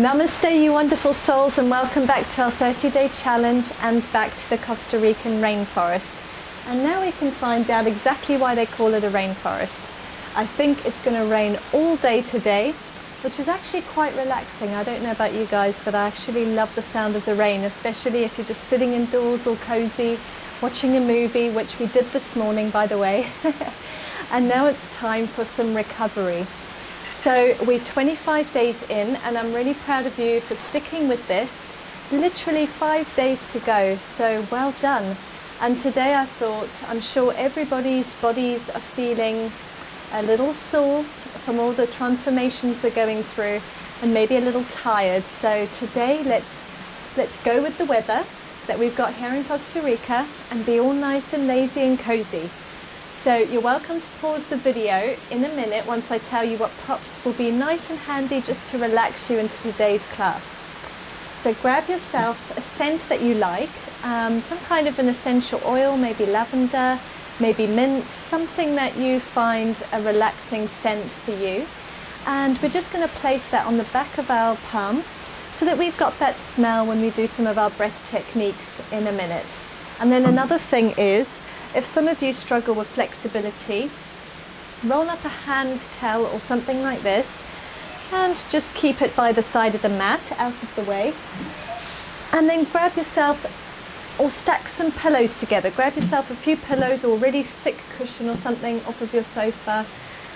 Namaste, you wonderful souls, and welcome back to our 30-day challenge and back to the Costa Rican rainforest. And now we can find out exactly why they call it a rainforest. I think it's going to rain all day today, which is actually quite relaxing. I don't know about you guys, but I actually love the sound of the rain, especially if you're just sitting indoors all cozy, watching a movie, which we did this morning, by the way. And now it's time for some recovery. So we're 25 days in, and I'm really proud of you for sticking with this. Literally 5 days to go, so well done. And today I thought, I'm sure everybody's bodies are feeling a little sore from all the transformations we're going through, and maybe a little tired. So today let's go with the weather that we've got here in Costa Rica and be all nice and lazy and cozy. So you're welcome to pause the video in a minute once I tell you what props will be nice and handy just to relax you into today's class. So grab yourself a scent that you like, some kind of an essential oil, maybe lavender, maybe mint, something that you find a relaxing scent for you. And we're just going to place that on the back of our palm so that we've got that smell when we do some of our breath techniques in a minute. And then another thing is, if some of you struggle with flexibility, roll up a hand towel or something like this and just keep it by the side of the mat, out of the way. And then grab yourself, or stack some pillows together. Grab yourself a few pillows or a really thick cushion or something off of your sofa,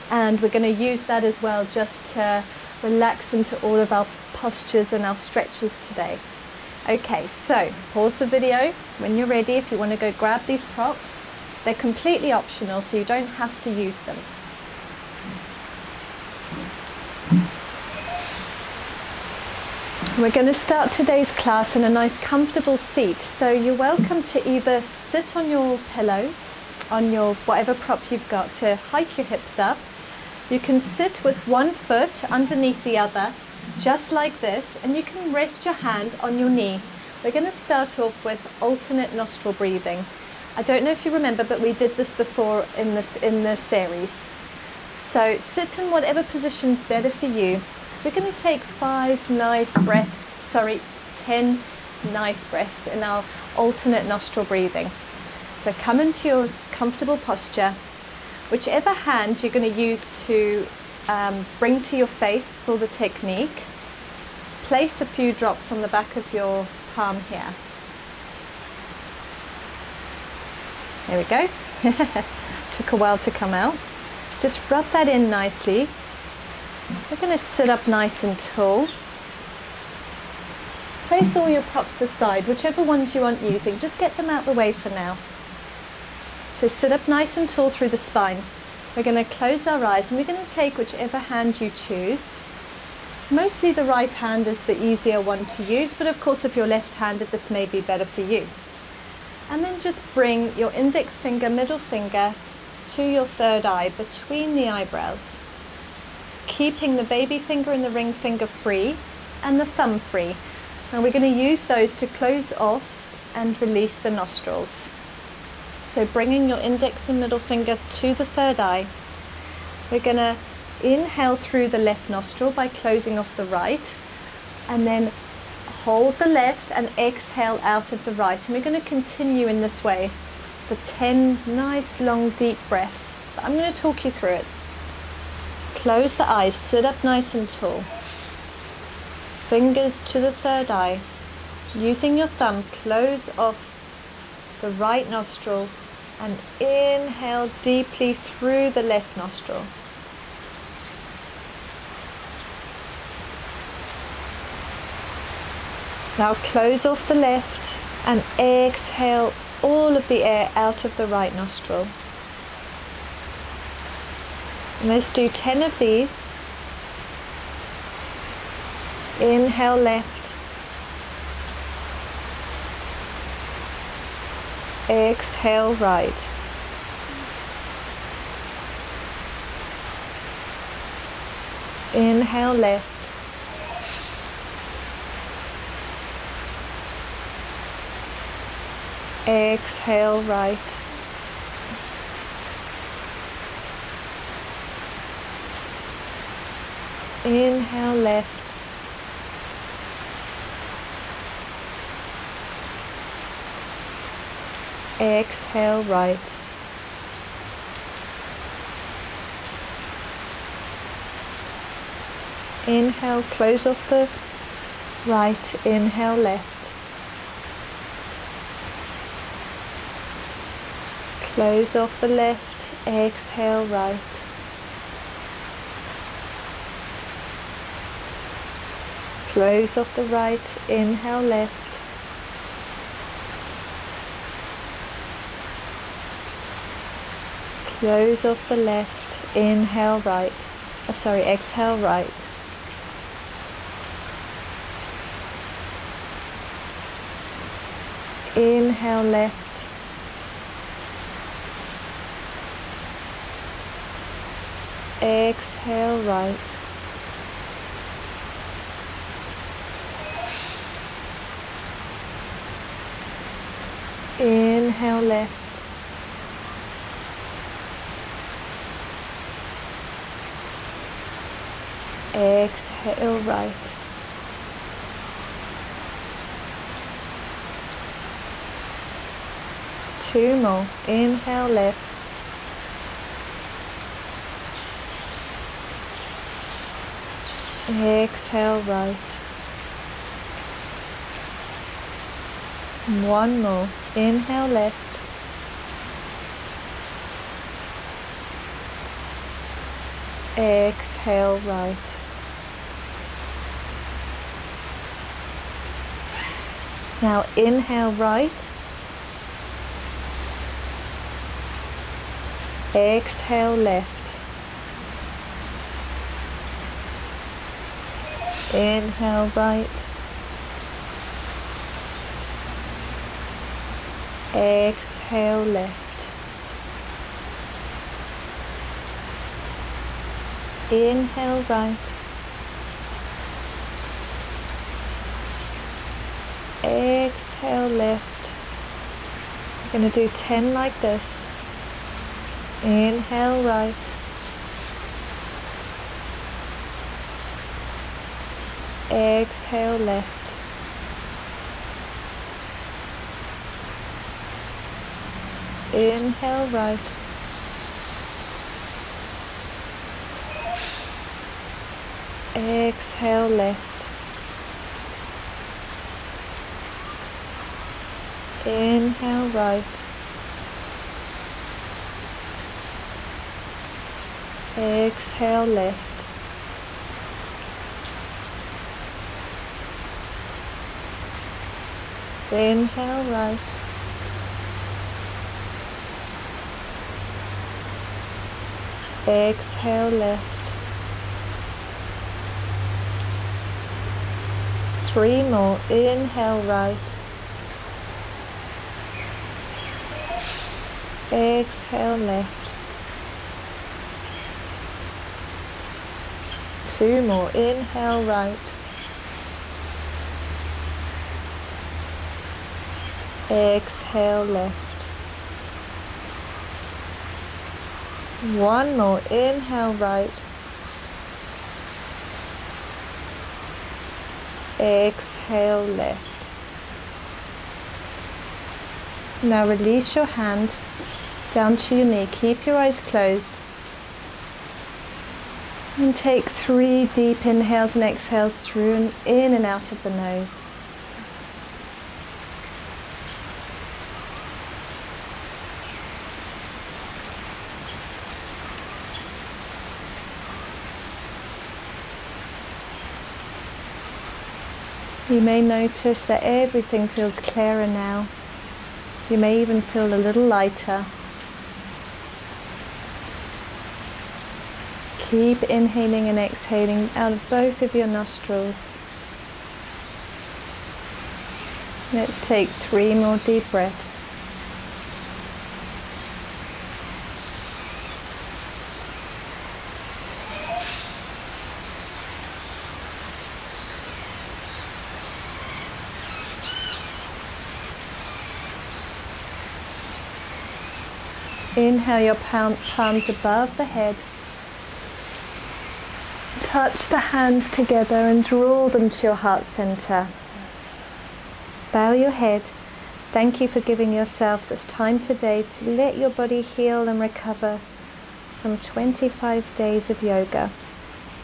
and we're going to use that as well just to relax into all of our postures and our stretches today. Okay, so pause the video when you're ready if you want to go grab these props. They're completely optional, so you don't have to use them. We're going to start today's class in a nice comfortable seat. So you're welcome to either sit on your pillows, on your whatever prop you've got, to hike your hips up. You can sit with one foot underneath the other, just like this, and you can rest your hand on your knee. We're going to start off with alternate nostril breathing. I don't know if you remember, but we did this before in the series. So sit in whatever position's better for you. So we're going to take 10 nice breaths in our alternate nostril breathing. So come into your comfortable posture. Whichever hand you're going to use to bring to your face for the technique, place a few drops on the back of your palm here. There we go. Took a while to come out. Just rub that in nicely. We're going to sit up nice and tall. Place all your props aside, whichever ones you aren't using. Just get them out the way for now. So sit up nice and tall through the spine. We're going to close our eyes and we're going to take whichever hand you choose. Mostly the right hand is the easier one to use, but of course if you're left-handed this may be better for you. And then just bring your index finger, middle finger to your third eye between the eyebrows, keeping the baby finger and the ring finger free and the thumb free. And we're going to use those to close off and release the nostrils. So bringing your index and middle finger to the third eye, we're going to inhale through the left nostril by closing off the right, and then hold the left and exhale out of the right. And we're going to continue in this way for 10 nice long deep breaths. But I'm going to talk you through it. Close the eyes, sit up nice and tall. Fingers to the third eye. Using your thumb, close off the right nostril and inhale deeply through the left nostril. Now close off the left and exhale all of the air out of the right nostril. And let's do 10 of these. Inhale left. Exhale right. Inhale left. Exhale right. Inhale left. exhale right. Inhale, close off the right, inhale left. Close off the left, exhale right. Close off the right, inhale left. Close off the left, inhale right. Exhale right. Inhale left. Exhale right. Inhale left. Exhale right. Two more. Inhale left. Exhale right. One more. Inhale left. Exhale right. Now inhale right. Exhale left. Inhale right. Exhale left. Inhale right. Exhale left. We're going to do 10 like this. Inhale right. Exhale left. Inhale right. Exhale left. Inhale right. Exhale left. Inhale right. Exhale left. Three more. Inhale right. Exhale left. Two more. Inhale right. Exhale left. One more. Inhale right. Exhale left. Now release your hand down to your knee. Keep your eyes closed. And take 3 deep inhales and exhales through and in and out of the nose. You may notice that everything feels clearer now. You may even feel a little lighter. Keep inhaling and exhaling out of both of your nostrils. Let's take 3 more deep breaths. Inhale your palms above the head. Touch the hands together and draw them to your heart center. Bow your head thank you for giving yourself this time today to let your body heal and recover from 25 days of yoga.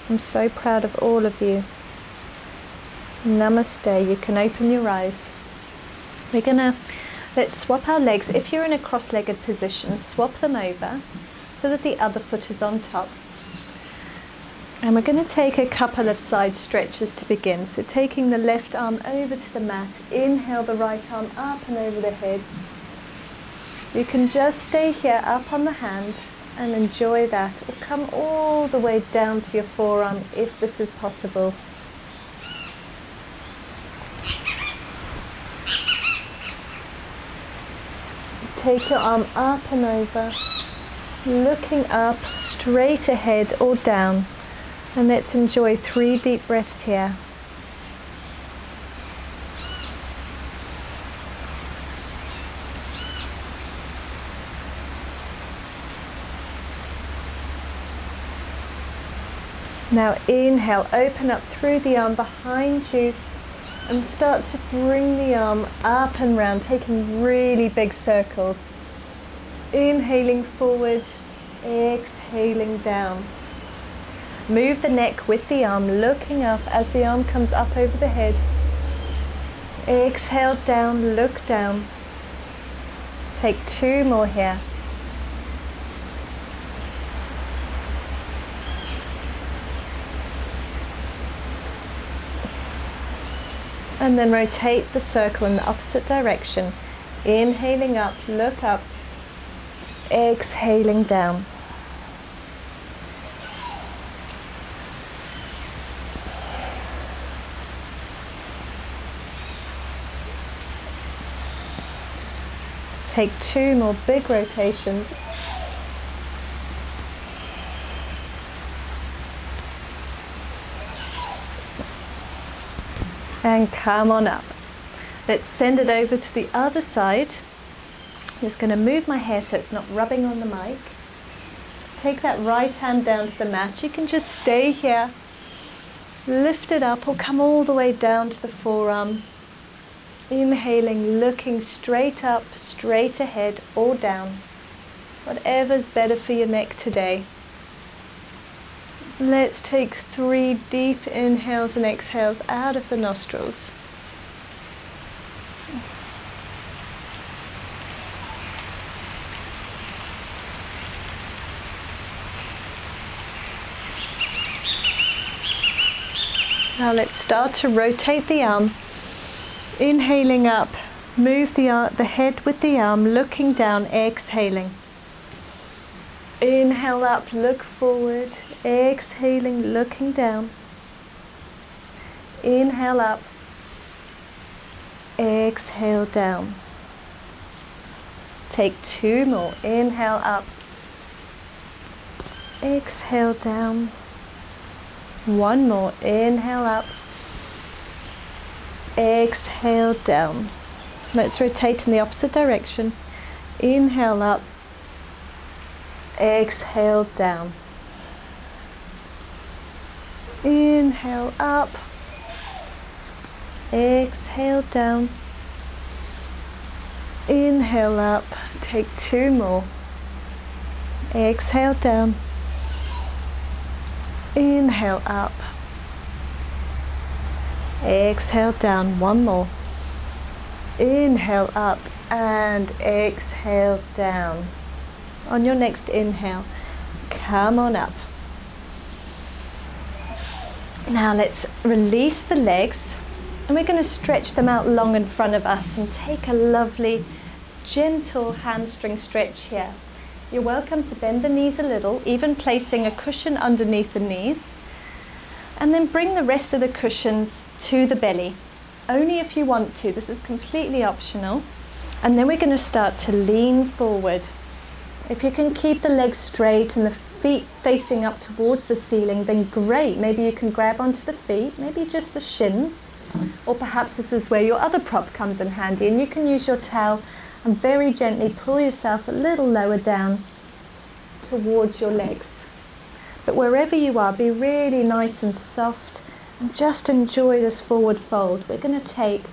I'm so proud of all of you. Namaste. You can open your eyes. Let's swap our legs. If you're in a cross-legged position, swap them over so that the other foot is on top. And we're going to take a couple of side stretches to begin. So taking the left arm over to the mat, inhale the right arm up and over the head. You can just stay here up on the hand and enjoy that, or come all the way down to your forearm if this is possible. Take your arm up and over, looking up, straight ahead or down. And let's enjoy 3 deep breaths here. Now inhale, open up through the arm behind you and start to bring the arm up and round, taking really big circles. Inhaling forward, exhaling down. Move the neck with the arm, looking up as the arm comes up over the head. Exhale down, look down. Take 2 more here. And then rotate the circle in the opposite direction. Inhaling up, look up. Exhaling down. Take 2 more big rotations. And come on up. Let's send it over to the other side. I'm just going to move my hair so it's not rubbing on the mic. Take that right hand down to the mat. You can just stay here. Lift it up or come all the way down to the forearm. Inhaling, looking straight up, straight ahead or down. Whatever's better for your neck today. Let's take 3 deep inhales and exhales out of the nostrils. Now let's start to rotate the arm. Inhaling up, move the head with the arm, looking down, exhaling. Inhale up, look forward, exhaling, looking down. Inhale up, exhale down. Take 2 more. Inhale up, exhale down. 1 more. Inhale up, exhale down. Let's rotate in the opposite direction. Inhale up, exhale down. Inhale up, exhale down. Inhale up, take 2 more. Exhale down. Inhale up, exhale down. 1 more. Inhale up and exhale down. On your next inhale, come on up. Now let's release the legs and we're going to stretch them out long in front of us and take a lovely gentle hamstring stretch here. You're welcome to bend the knees a little, even placing a cushion underneath the knees, and then bring the rest of the cushions to the belly. Only if you want to, this is completely optional. And then we're going to start to lean forward. If you can keep the legs straight and the feet facing up towards the ceiling, then great. Maybe you can grab onto the feet, maybe just the shins, or perhaps this is where your other prop comes in handy, and you can use your towel and very gently pull yourself a little lower down towards your legs. But wherever you are, be really nice and soft and just enjoy this forward fold. We're going to take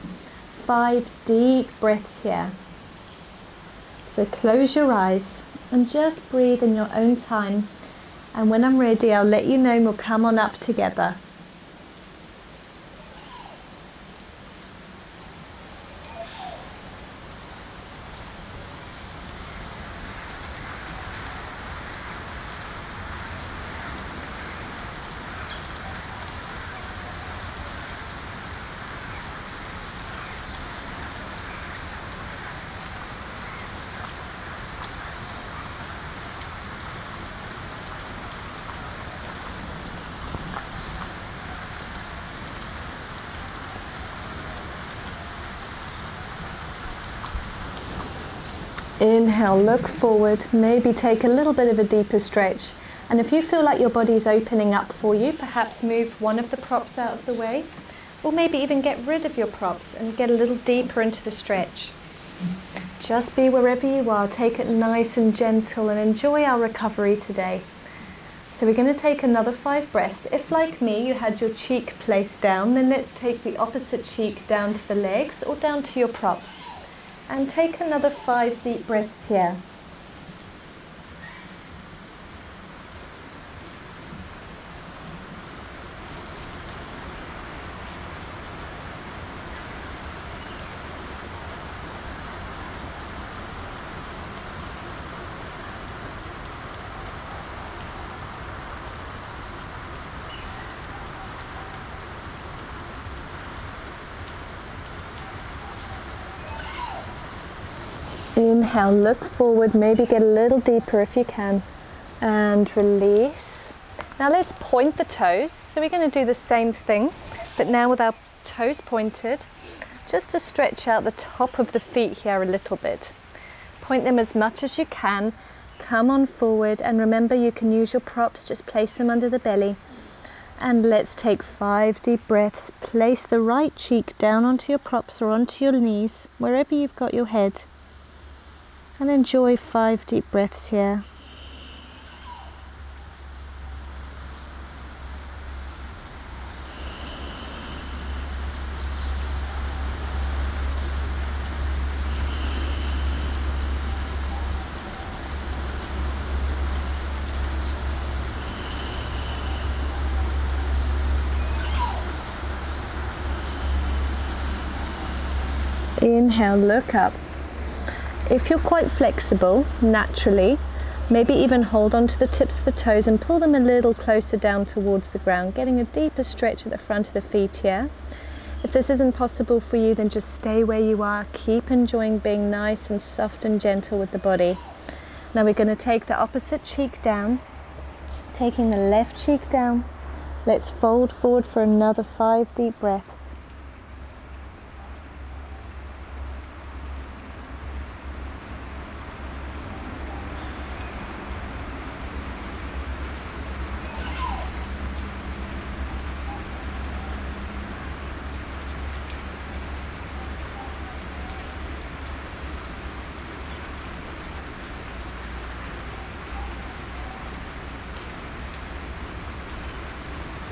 5 deep breaths here. So close your eyes and just breathe in your own time. And when I'm ready, I'll let you know and we'll come on up together. Inhale, look forward, maybe take a little bit of a deeper stretch. And if you feel like your body's opening up for you, perhaps move one of the props out of the way, or maybe even get rid of your props and get a little deeper into the stretch. Just be wherever you are, take it nice and gentle and enjoy our recovery today. So we're going to take another 5 breaths. If, like me, you had your cheek placed down, then let's take the opposite cheek down to the legs or down to your prop. And take another 5 deep breaths here. Inhale, look forward, maybe get a little deeper if you can, and release. Now let's point the toes. So we're going to do the same thing, but now with our toes pointed, just to stretch out the top of the feet here a little bit. Point them as much as you can, come on forward, and remember you can use your props, just place them under the belly. And let's take 5 deep breaths. Place the right cheek down onto your props or onto your knees, wherever you've got your head. And enjoy 5 deep breaths here. Inhale, look up. If you're quite flexible, naturally, maybe even hold on to the tips of the toes and pull them a little closer down towards the ground, getting a deeper stretch at the front of the feet here. If this isn't possible for you, then just stay where you are. Keep enjoying being nice and soft and gentle with the body. Now we're going to take the opposite cheek down, taking the left cheek down. Let's fold forward for another 5 deep breaths.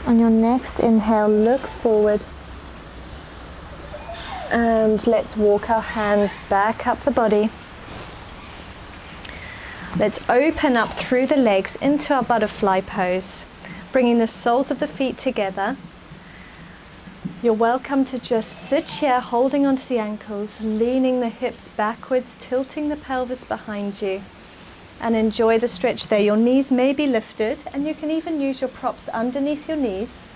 On your next inhale, look forward and let's walk our hands back up the body. Let's open up through the legs into our butterfly pose, bringing the soles of the feet together. You're welcome to just sit here holding onto the ankles, leaning the hips backwards, tilting the pelvis behind you. And enjoy the stretch there. Your knees may be lifted and you can even use your props underneath your knees.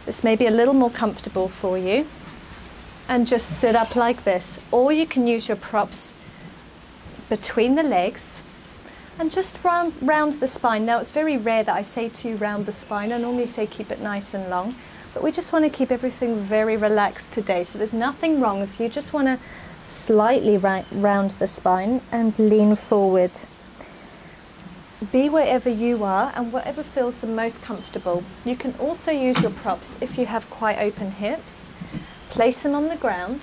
This may be a little more comfortable for you. And just sit up like this. Or you can use your props between the legs and just round the spine. Now it's very rare that I say to round the spine. I normally say keep it nice and long. But we just want to keep everything very relaxed today. So there's nothing wrong if you just want to slightly round the spine and lean forward. Be wherever you are and whatever feels the most comfortable. You can also use your props if you have quite open hips. Place them on the ground.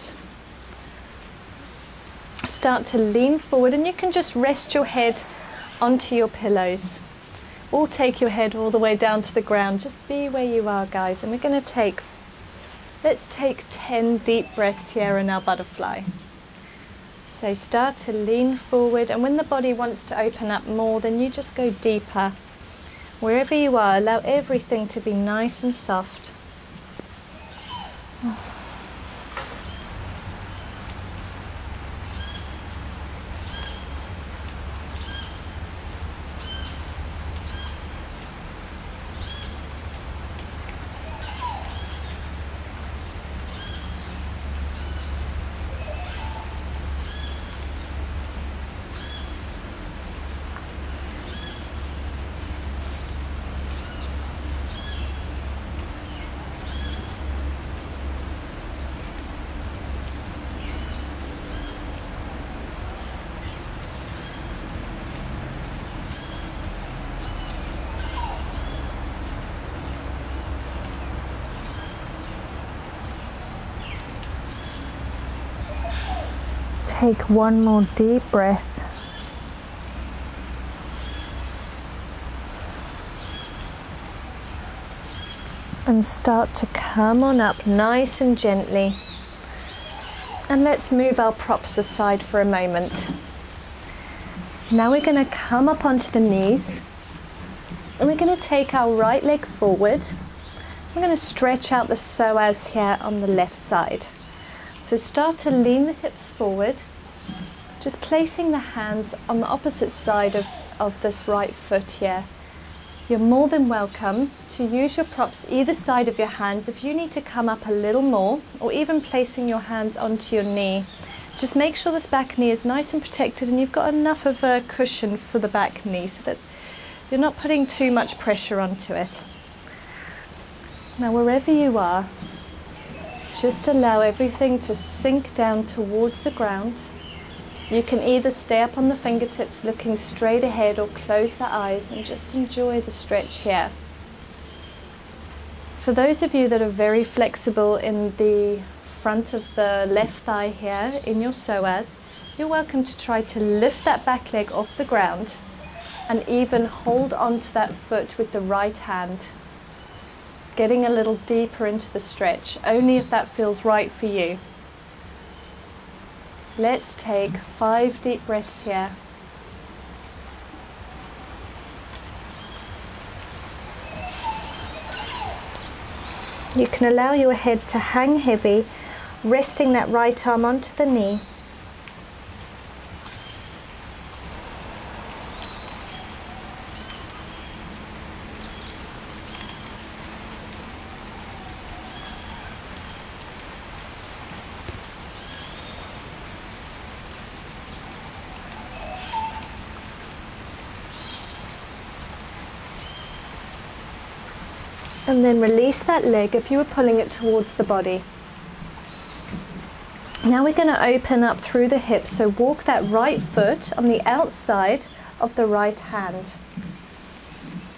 Start to lean forward and you can just rest your head onto your pillows or take your head all the way down to the ground. Just be where you are, guys. And we're going to take Let's take 10 deep breaths here in our butterfly. So start to lean forward, and when the body wants to open up more, then you just go deeper. Wherever you are, allow everything to be nice and soft. Take one more deep breath. And start to come on up nice and gently. And let's move our props aside for a moment. Now we're going to come up onto the knees. And we're going to take our right leg forward. We're going to stretch out the psoas here on the left side. So start to lean the hips forward. Just placing the hands on the opposite side of this right foot here. You're more than welcome to use your props either side of your hands if you need to come up a little more, or even placing your hands onto your knee. Just make sure this back knee is nice and protected and you've got enough of a cushion for the back knee so that you're not putting too much pressure onto it. Now wherever you are, just allow everything to sink down towards the ground. You can either stay up on the fingertips looking straight ahead or close the eyes and just enjoy the stretch here. For those of you that are very flexible in the front of the left thigh here in your psoas, you're welcome to try to lift that back leg off the ground and even hold onto that foot with the right hand. Getting a little deeper into the stretch, only if that feels right for you. Let's take 5 deep breaths here. You can allow your head to hang heavy, resting that right arm onto the knee. And then release that leg if you were pulling it towards the body. Now we're going to open up through the hips, so walk that right foot on the outside of the right hand.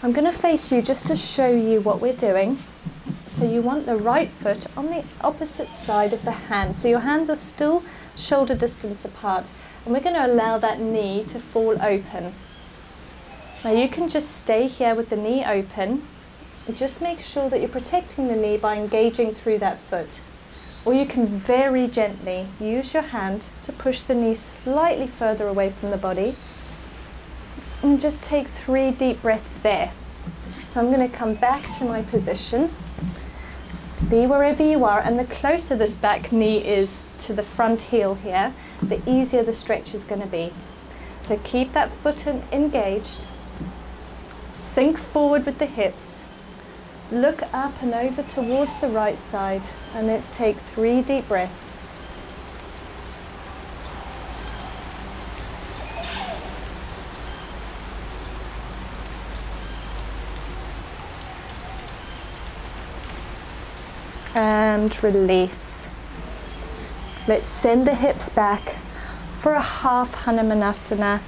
I'm going to face you just to show you what we're doing. So you want the right foot on the opposite side of the hand. So your hands are still shoulder distance apart. And we're going to allow that knee to fall open. Now you can just stay here with the knee open. Just make sure that you're protecting the knee by engaging through that foot. Or you can very gently use your hand to push the knee slightly further away from the body. And just take 3 deep breaths there. So I'm going to come back to my position. Be wherever you are, and the closer this back knee is to the front heel here, the easier the stretch is going to be. So keep that foot engaged. Sink forward with the hips. Look up and over towards the right side, and let's take 3 deep breaths. And release. Let's send the hips back for a half Hanumanasana.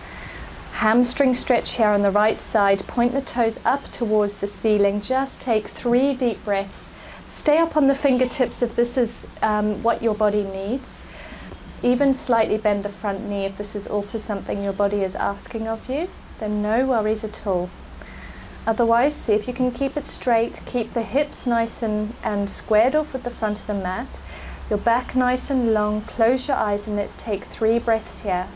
Hamstring stretch here on the right side. Point the toes up towards the ceiling. Just take 3 deep breaths. Stay up on the fingertips if this is what your body needs. Even slightly bend the front knee if this is also something your body is asking of you. Then no worries at all. Otherwise, see if you can keep it straight. Keep the hips nice and squared off at the front of the mat. Your back nice and long. Close your eyes and let's take 3 breaths here.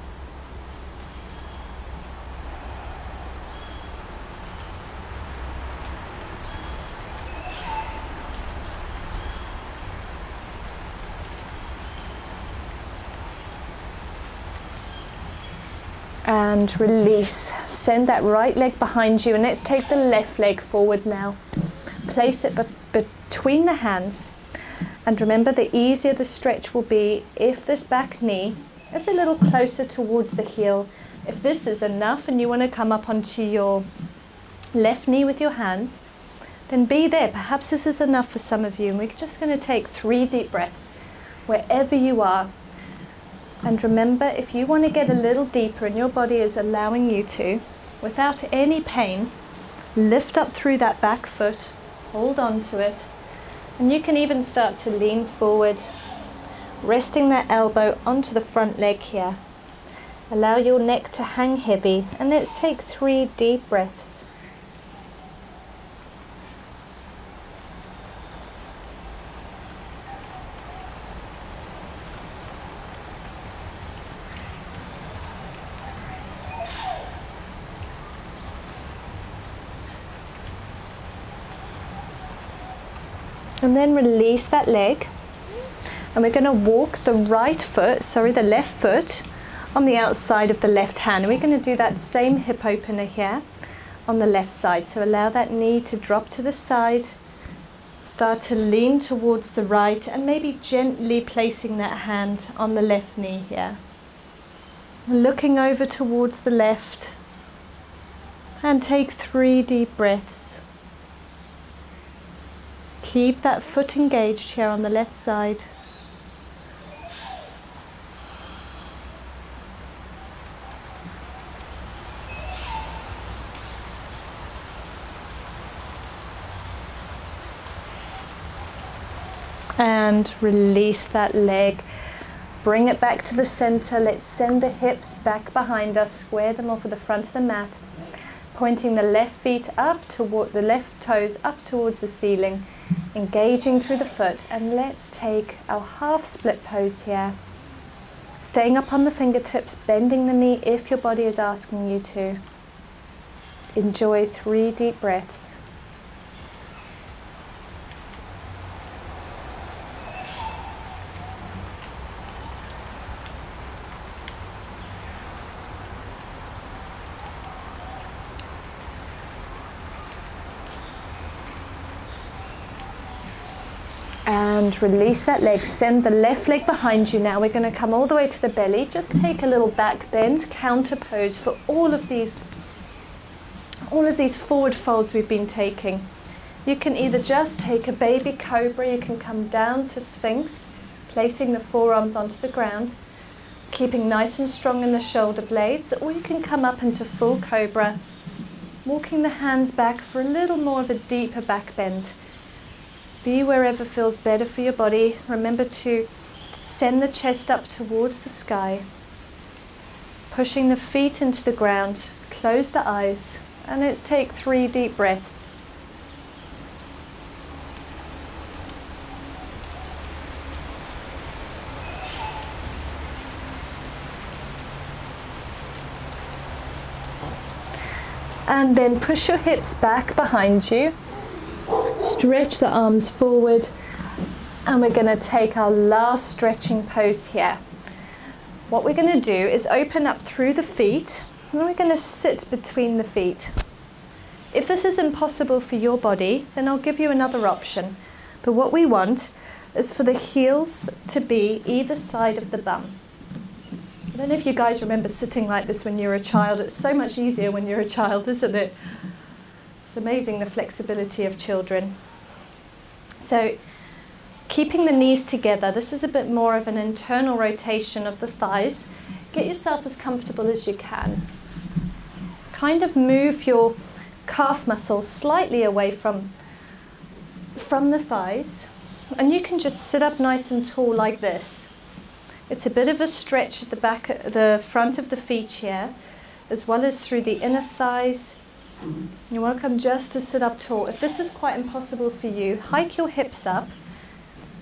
And release. Send that right leg behind you and let's take the left leg forward now. Place it between the hands and remember, the easier the stretch will be if this back knee is a little closer towards the heel. If this is enough and you want to come up onto your left knee with your hands, then be there. Perhaps this is enough for some of you, and we're just going to take 3 deep breaths wherever you are. And remember, if you want to get a little deeper and your body is allowing you to, without any pain, lift up through that back foot, hold on to it, and you can even start to lean forward, resting that elbow onto the front leg here. Allow your neck to hang heavy, and let's take 3 deep breaths. And then release that leg, and we're going to walk the the left foot on the outside of the left hand. And we're going to do that same hip opener here on the left side. So allow that knee to drop to the side, start to lean towards the right, and maybe gently placing that hand on the left knee here. Looking over towards the left, and take 3 deep breaths. Keep that foot engaged here on the left side. And release that leg. Bring it back to the center. Let's send the hips back behind us. Square them off at the front of the mat. Pointing the left feet up toward the left toes up towards the ceiling. Engaging through the foot, and let's take our half split pose here. Staying up on the fingertips, bending the knee if your body is asking you to. Enjoy 3 deep breaths. And release that leg. Send the left leg behind you now. We're going to come all the way to the belly. Just take a little back bend, counter pose for all of these forward folds we've been taking. You can either just take a baby cobra, you can come down to Sphinx, placing the forearms onto the ground, keeping nice and strong in the shoulder blades, or you can come up into full cobra, walking the hands back for a little more of a deeper back bend. Be wherever feels better for your body. Remember to send the chest up towards the sky, pushing the feet into the ground. Close the eyes, and let's take 3 deep breaths. And then push your hips back behind you. Stretch the arms forward, and we're going to take our last stretching pose here. What we're going to do is open up through the feet, and we're going to sit between the feet. If this is impossible for your body, then I'll give you another option. But what we want is for the heels to be either side of the bum. I don't know if you guys remember sitting like this when you were a child. It's so much easier when you're a child, isn't it? It's amazing, the flexibility of children. So keeping the knees together, this is a bit more of an internal rotation of the thighs. Get yourself as comfortable as you can. Kind of move your calf muscles slightly away from the thighs, and you can just sit up nice and tall like this. It's a bit of a stretch at the front of the feet here, as well as through the inner thighs You're welcome just to sit up tall. If this is quite impossible for you, hike your hips up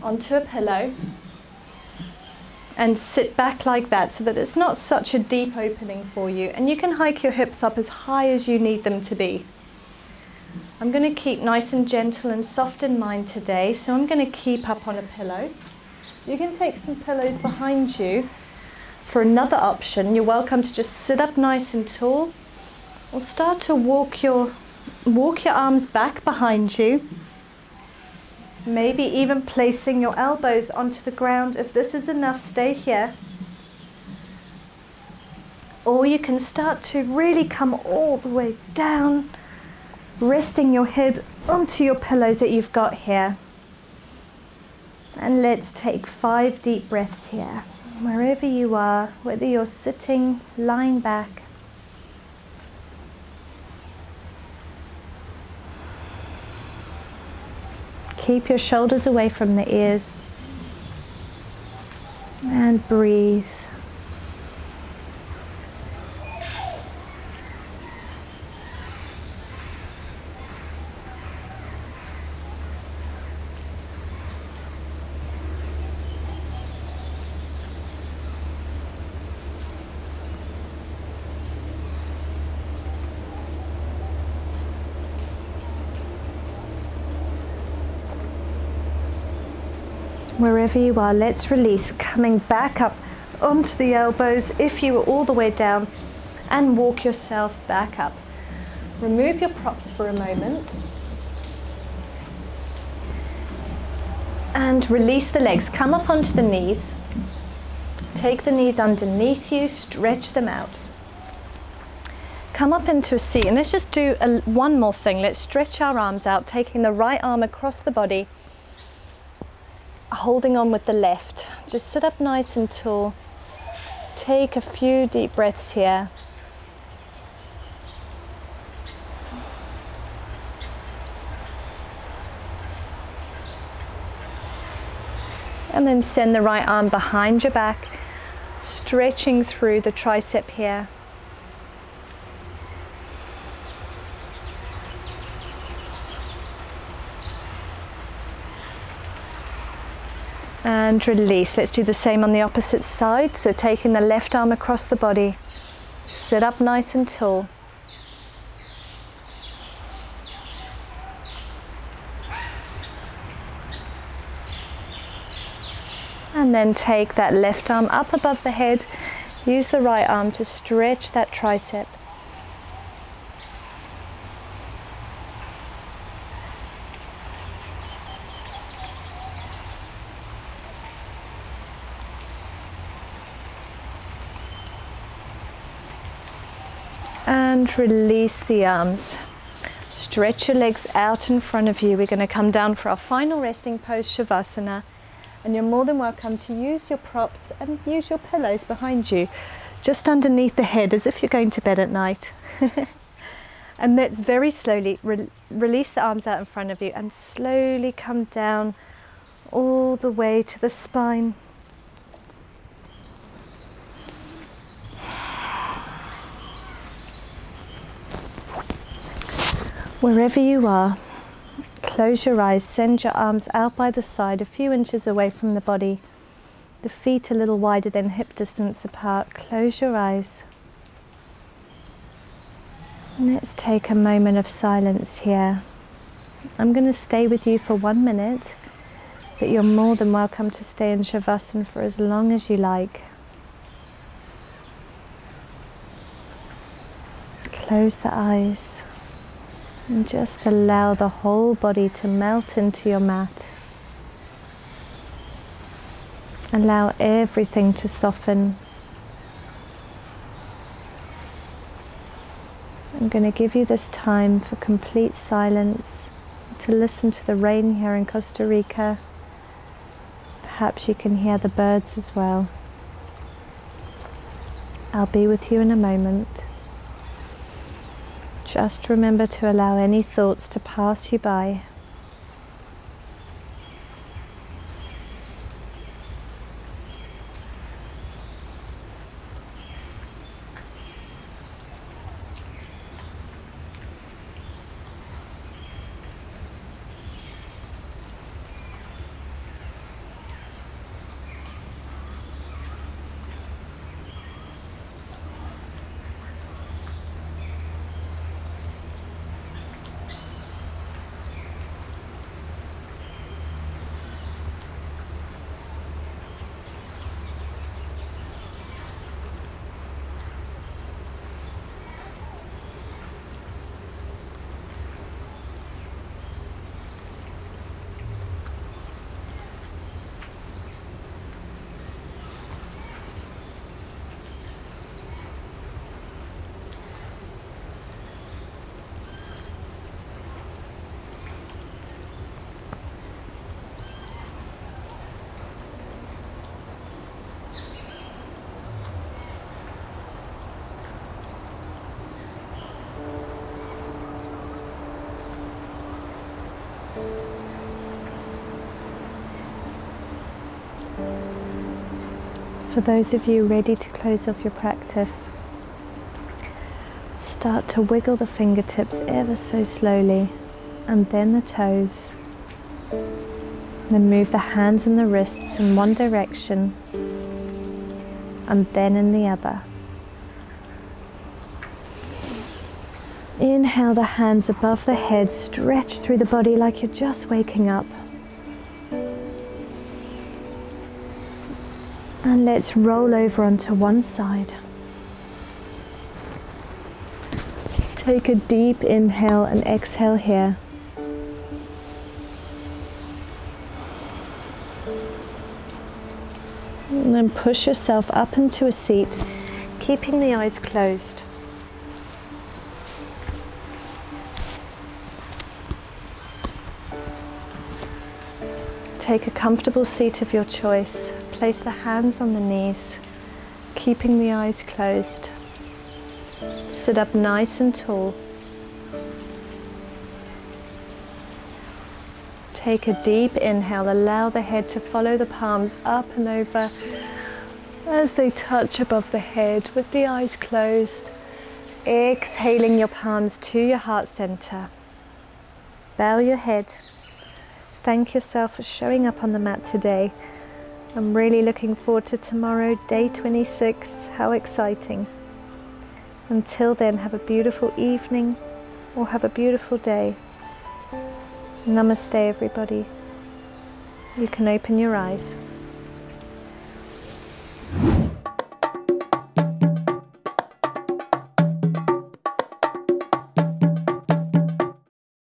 onto a pillow and sit back like that so that it's not such a deep opening for you. And you can hike your hips up as high as you need them to be. I'm going to keep nice and gentle and soft in mind today, so I'm going to keep up on a pillow. You can take some pillows behind you for another option. You're welcome to just sit up nice and tall, or start to walk your arms back behind you. Maybe even placing your elbows onto the ground. If this is enough, stay here. Or you can start to really come all the way down, resting your head onto your pillows that you've got here. And let's take 5 deep breaths here. Wherever you are, whether you're sitting, lying back. Keep your shoulders away from the ears. And breathe. Wherever you are, let's release, coming back up onto the elbows if you were all the way down, and walk yourself back up. Remove your props for a moment and release the legs. Come up onto the knees, take the knees underneath you, stretch them out. Come up into a seat, and let's just do one more thing. Let's stretch our arms out, taking the right arm across the body, holding on with the left. Just sit up nice and tall. Take a few deep breaths here. And then send the right arm behind your back, stretching through the tricep here. And release. Let's do the same on the opposite side. So taking the left arm across the body, sit up nice and tall. And then take that left arm up above the head. Use the right arm to stretch that tricep. And release the arms. Stretch your legs out in front of you. We're going to come down for our final resting pose, Shavasana. And you're more than welcome to use your props and use your pillows behind you, just underneath the head, as if you're going to bed at night. And let's very slowly release the arms out in front of you and slowly come down all the way to the spine. Wherever you are, close your eyes, send your arms out by the side, a few inches away from the body, the feet a little wider than hip distance apart. Close your eyes. And let's take a moment of silence here. I'm going to stay with you for 1 minute, but you're more than welcome to stay in Shavasana for as long as you like. Close the eyes. And just allow the whole body to melt into your mat. Allow everything to soften. I'm going to give you this time for complete silence, to listen to the rain here in Costa Rica. Perhaps you can hear the birds as well. I'll be with you in a moment. Just remember to allow any thoughts to pass you by. For those of you ready to close off your practice, start to wiggle the fingertips ever so slowly, and then the toes. Then move the hands and the wrists in one direction, and then in the other. Inhale the hands above the head, stretch through the body like you're just waking up. And let's roll over onto one side. Take a deep inhale and exhale here. And then push yourself up into a seat, keeping the eyes closed. Take a comfortable seat of your choice. Place the hands on the knees, keeping the eyes closed. Sit up nice and tall. Take a deep inhale. Allow the head to follow the palms up and over as they touch above the head with the eyes closed. Exhaling your palms to your heart center. Bow your head. Thank yourself for showing up on the mat today. I'm really looking forward to tomorrow, day 26. How exciting. Until then, have a beautiful evening or have a beautiful day. Namaste, everybody. You can open your eyes.